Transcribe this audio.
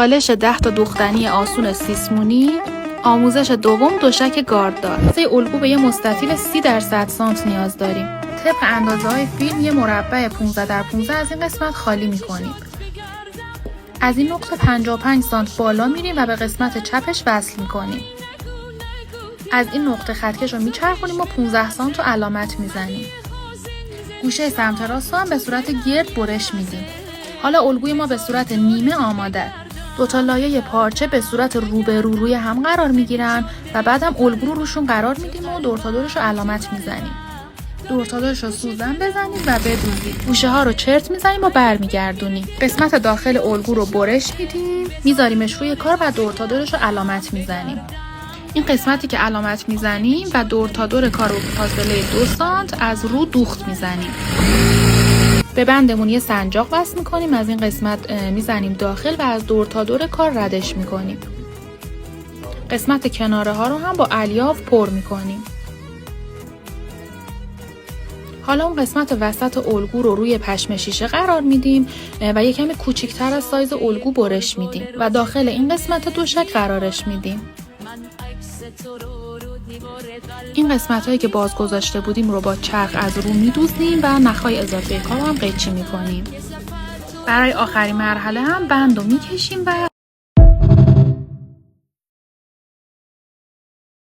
چالش 10 تا دوختنی آسون سیسمونی. آموزش دوم دوشک گارددار. واسه الگو به یه مستطیل 30 × 100 سانت نیاز داریم. طبق اندازه‌های فیلم یه مربع 15 × 15 از این قسمت خالی می‌کنیم. از این نقطه 55 سانت بالا میریم و به قسمت چپش وصل می‌کنیم. از این نقطه خطکش رو میچرخونیم و 15 سانت رو علامت میزنیم. گوشه سمت راست هم به صورت گرد برش میدیم. حالا الگوی ما به صورت نیمه آماده. 2 تا لایه پارچه به صورت روبرو روی هم قرار میگیرن و بعدم الگو رو روشون قرار میدیم و دور تا دورش رو علامت میزنیم. دور تا دورش رو سوزن بزنیم و بدوزیم. گوشه ها رو چرت میزنیم و برمیگردونیم. قسمت داخل الگو رو برش میدیم، میذاریمش روی کار و دور تا دورش رو علامت میزنیم. این قسمتی که علامت میزنیم و دور تا دور کار رو به فاصله 2 سانت از رو دوخت میزنیم. به بندمون یه سنجاق وصل میکنیم، از این قسمت میزنیم داخل و از دور تا دور کار ردش میکنیم. قسمت کناره ها رو هم با الیاف پر میکنیم. حالا اون قسمت وسط الگو رو روی پشم شیشه قرار میدیم و یه کمی کوچیک‌تر از سایز الگو برش میدیم و داخل این قسمت دوشک قرارش میدیم. این قسمت هایی که باز گذاشته بودیم رو با چرخ از رو میدوزیم و نخهای اضافه کار هم قیچی میکنیم. برای آخرین مرحله هم بند رو میکشیم و